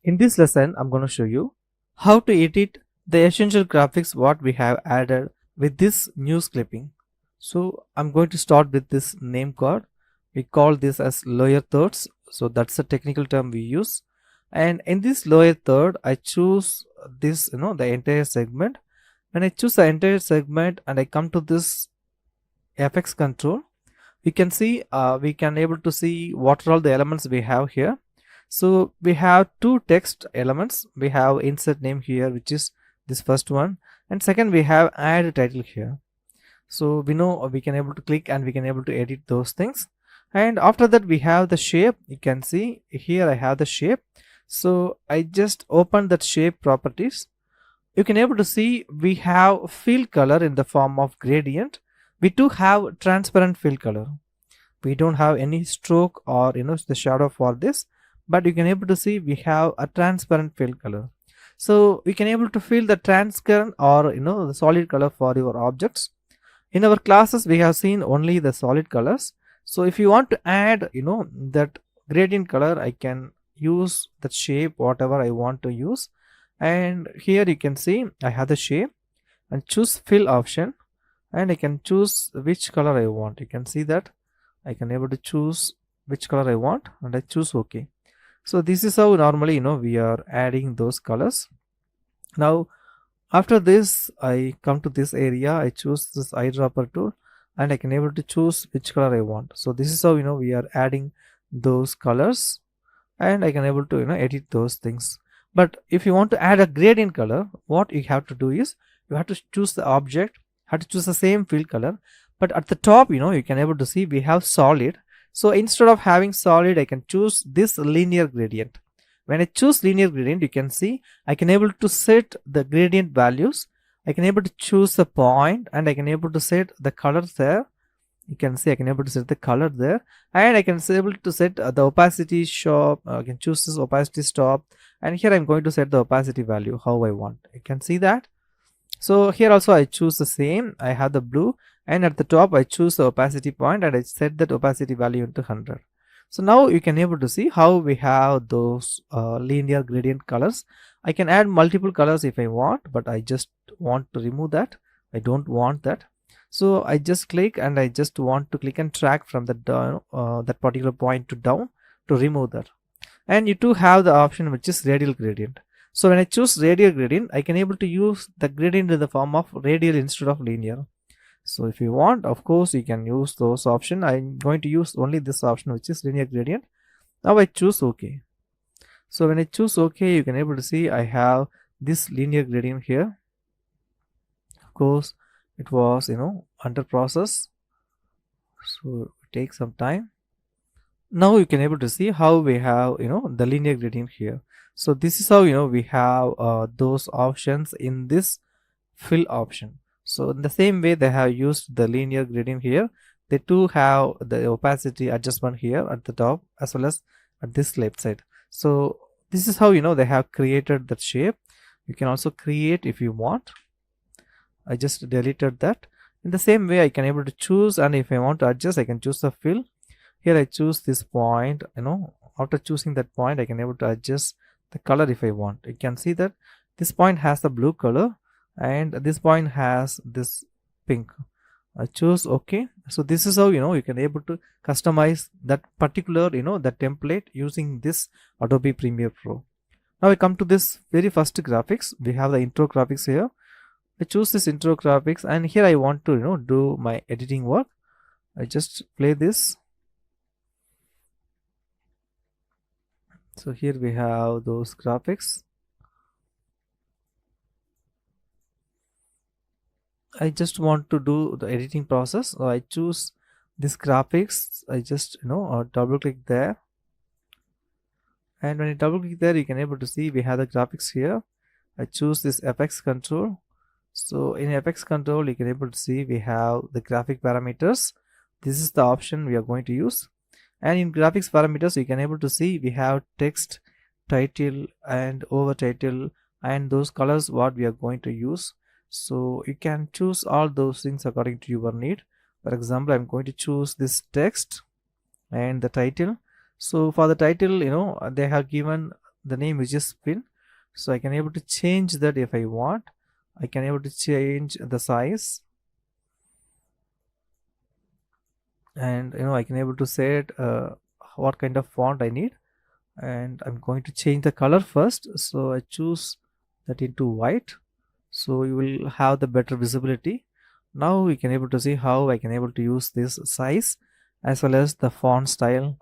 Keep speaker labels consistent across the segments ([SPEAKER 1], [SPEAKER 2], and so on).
[SPEAKER 1] In this lesson, I'm going to show you how to edit the essential graphics what we have added with this news clipping. So I'm going to start with this name card. We call this as lower thirds. So that's the technical term we use. And in this lower third, I choose this, the entire segment. When I choose the entire segment and I come to this FX control, we can able to see what are all the elements we have here. So we have two text elements. We have insert name here, which is this first one, and second we have add title here. So we know we can able to click and we can able to edit those things. And after that we have the shape. You can see here I have the shape. So I just open that shape properties. You can able to see we have fill color in the form of gradient. We do have transparent fill color. We don't have any stroke or the shadow for this, but you can able to see we have a transparent fill color. So we can able to fill the transparent or the solid color for your objects. In our classes we have seen only the solid colors. So if you want to add that gradient color, I can use that shape whatever I want to use. And here you can see I have the shape and choose fill option, and I can choose which color I want. You can see that I can able to choose which color I want and I choose OK. So this is how normally we are adding those colors. Now after this I come to this area, I choose this eyedropper tool and I can able to choose which color I want. So this is how we are adding those colors, and I can able to edit those things. But if you want to add a gradient color, what you have to do is you have to choose the object, have to choose the same fill color, but at the top you can able to see we have solid. So instead of having solid, I can choose this linear gradient. When I choose linear gradient, you can see I can able to set the gradient values. I can able to choose the point and I can able to set the colors there. You can see I can able to set the color there, and I can able to set the opacity stop. I can choose this opacity stop, and here I'm going to set the opacity value how I want. You can see that. So here also I choose the same. I have the blue, and at the top I choose the opacity point and I set that opacity value into 100. So now you can able to see how we have those linear gradient colors. I can add multiple colors if I want, but I just want to remove that. I don't want that. So I just click and I just want to click and drag from the down that particular point to down to remove that. And you do have the option which is radial gradient. So when I choose radial gradient, I can able to use the gradient in the form of radial instead of linear. So if you want, of course you can use those options. I'm going to use only this option which is linear gradient. Now I choose OK. So when I choose OK, you can able to see I have this linear gradient here. Of course it was under process, so it takes some time. Now you can able to see how we have the linear gradient here. So this is how we have those options in this fill option. So in the same way they have used the linear gradient here, they too have the opacity adjustment here at the top as well as at this left side. So this is how they have created that shape. You can also create if you want. I just deleted that. In the same way I can able to choose, and if I want to adjust I can choose the fill. Here I choose this point. After choosing that point I can able to adjust the color if I want. You can see that this point has the blue color and this point has this pink. I choose OK. So this is how you can able to customize that particular the template using this Adobe Premiere Pro. Now I come to this very first graphics. We have the intro graphics here. I choose this intro graphics, and here I want to do my editing work. I just play this. So here we have those graphics. I just want to do the editing process, so I choose this graphics. I just double click there, and when you double click there you can able to see we have the graphics here. I choose this FX control. So in FX control you can able to see we have the graphic parameters. This is the option we are going to use, and in graphics parameters you can able to see we have text, title and over title, and those colors what we are going to use. So you can choose all those things according to your need. For example, I'm going to choose this text and the title. So for the title they have given the name which is pin. So I can able to change that if I want. I can able to change the size, and I can able to set what kind of font I need. And I'm going to change the color first, so I choose that into white, so you will have the better visibility. Now we can able to see how I can able to use this size as well as the font style,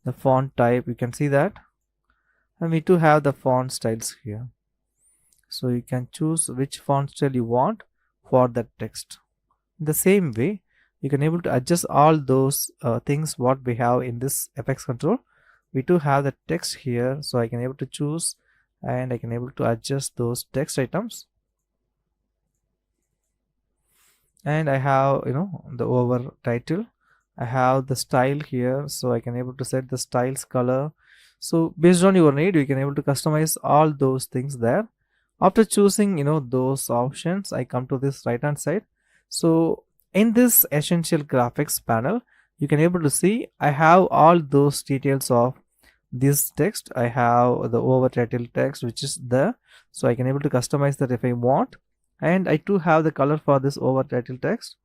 [SPEAKER 1] the font type. You can see that, and we do have the font styles here, so you can choose which font style you want for that text. In the same way, you can able to adjust all those things what we have in this FX control. We do have the text here, so I can able to choose and I can able to adjust those text items. And I have the over title. I have the style here, so I can able to set the styles color. So based on your need, you can able to customize all those things there. After choosing those options, I come to this right hand side. So in this essential graphics panel, you can able to see I have all those details of this text. I have the over title text which is there, so I can able to customize that if I want. And I do have the color for this over title text.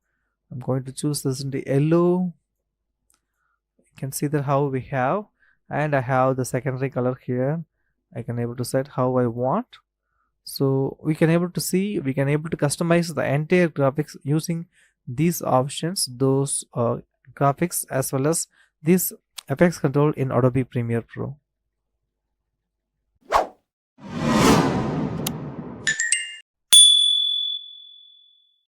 [SPEAKER 1] I'm going to choose this in the yellow. You can see that how we have, and I have the secondary color here. I can able to set how I want. So we can able to see, we can able to customize the entire graphics using these options, those graphics as well as this FX control in Adobe Premiere Pro.